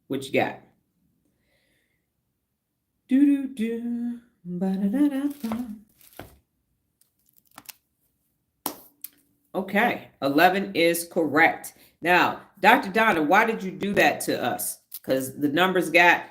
What you got? Do do do. Ba-da-da-da-da. Okay, 11 is correct. Now, Dr. Donna, why did you do that to us? Because as the numbers got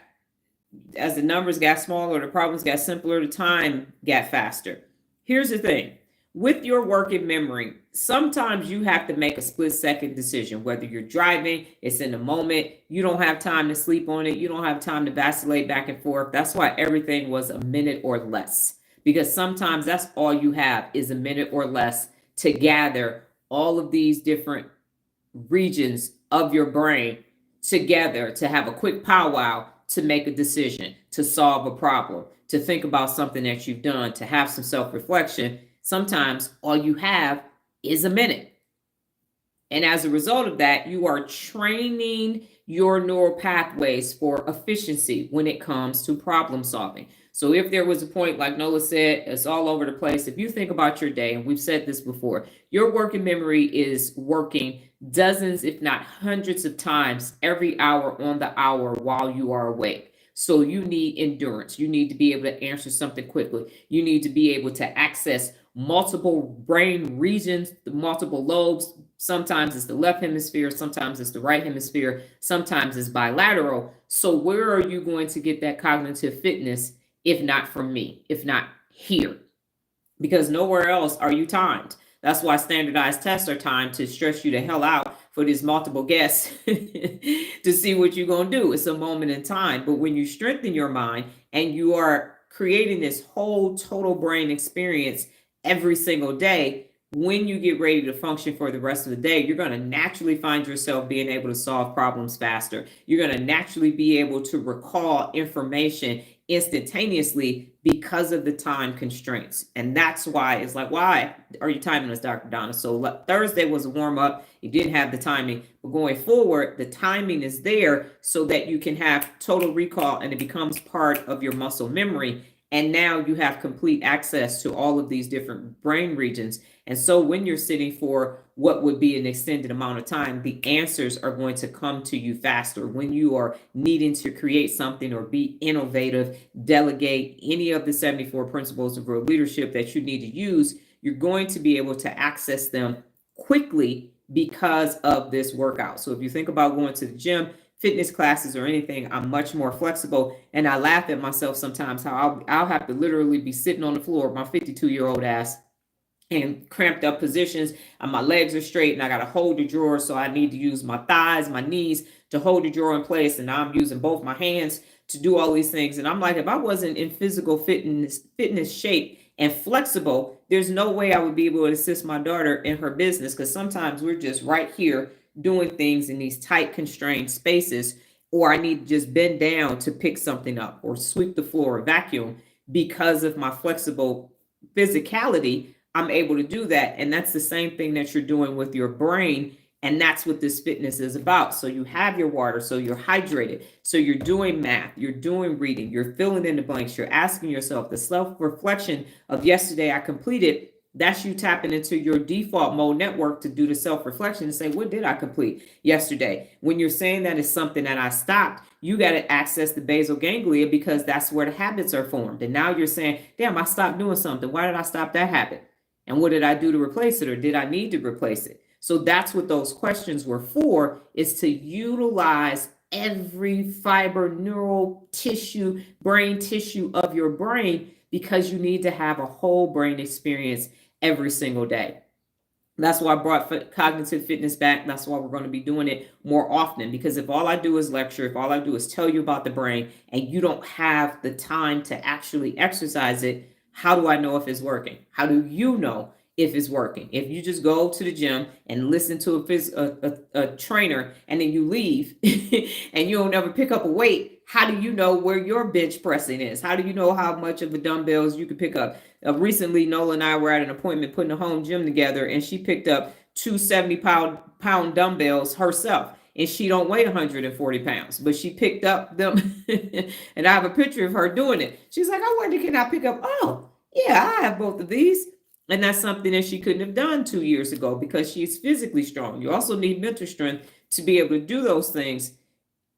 smaller, the problems got simpler, the time got faster. Here's the thing. With your working memory, sometimes you have to make a split-second decision, whether you're driving, it's in the moment, you don't have time to sleep on it, you don't have time to vacillate back and forth. That's why everything was a minute or less, because sometimes that's all you have is a minute or less to gather all of these different regions of your brain together to have a quick powwow, to make a decision, to solve a problem, to think about something that you've done, to have some self-reflection. Sometimes all you have is a minute. And as a result of that, you are training your neural pathways for efficiency when it comes to problem solving. So if there was a point, like Nola said, it's all over the place. If you think about your day, and we've said this before, your working memory is working dozens, if not hundreds of times every hour on the hour while you are awake. So you need endurance. You need to be able to answer something quickly. You need to be able to access multiple brain regions, the multiple lobes. Sometimes it's the left hemisphere, sometimes it's the right hemisphere, sometimes it's bilateral. So where are you going to get that cognitive fitness if not from me, if not here? Because nowhere else are you timed. That's why standardized tests are timed, to stress you the hell out for these multiple guests to see what you're going to do. It's a moment in time. But when you strengthen your mind and you are creating this whole total brain experience every single day, when you get ready to function for the rest of the day, you're going to naturally find yourself being able to solve problems faster. You're going to naturally be able to recall information instantaneously because of the time constraints. And that's why it's like, why are you timing us, Dr. Donna? So Thursday was a warm up. You didn't have the timing, but going forward, the timing is there so that you can have total recall and it becomes part of your muscle memory. And now you have complete access to all of these different brain regions. And so when you're sitting for what would be an extended amount of time, the answers are going to come to you faster. When you are needing to create something or be innovative, delegate any of the 74 principles of real leadership that you need to use, you're going to be able to access them quickly because of this workout. So if you think about going to the gym, fitness classes or anything, I'm much more flexible. And I laugh at myself sometimes how I'll have to literally be sitting on the floor, my 52-year-old ass, in cramped up positions, and my legs are straight, and I got to hold the drawer. So I need to use my thighs, my knees to hold the drawer in place. And now I'm using both my hands to do all these things. And I'm like, if I wasn't in physical fitness shape and flexible, there's no way I would be able to assist my daughter in her business. Because sometimes we're just right here doing things in these tight, constrained spaces, or I need to just bend down to pick something up or sweep the floor or vacuum. Because of my flexible physicality, I'm able to do that. And that's the same thing that you're doing with your brain. And that's what this fitness is about. So you have your water, so you're hydrated, so you're doing math, you're doing reading, you're filling in the blanks, you're asking yourself the self-reflection of yesterday I completed. That's you tapping into your default mode network to do the self-reflection and say, what did I complete yesterday? When you're saying that is something that I stopped, you got to access the basal ganglia, because that's where the habits are formed. And now you're saying, damn, I stopped doing something. Why did I stop that habit? And what did I do to replace it? Or did I need to replace it? So that's what those questions were for, is to utilize every fiber, neural tissue, brain tissue of your brain, because you need to have a whole brain experience every single day. That's why I brought cognitive fitness back. That's why we're going to be doing it more often, because if all I do is lecture, if all I do is tell you about the brain, and you don't have the time to actually exercise it, how do I know if it's working? How do you know if it's working? If you just go to the gym and listen to a trainer and then you leave and you don't ever pick up a weight, how do you know where your bench pressing is? How do you know how much of the dumbbells you can pick up? Recently, Nola and I were at an appointment putting a home gym together, and she picked up two 70-pound dumbbells herself. And she don't weigh 140 pounds, but she picked up them. And I have a picture of her doing it. She's like, I wonder, can I pick up? Oh, yeah, I have both of these. And that's something that she couldn't have done 2 years ago, because she's physically strong. You also need mental strength to be able to do those things.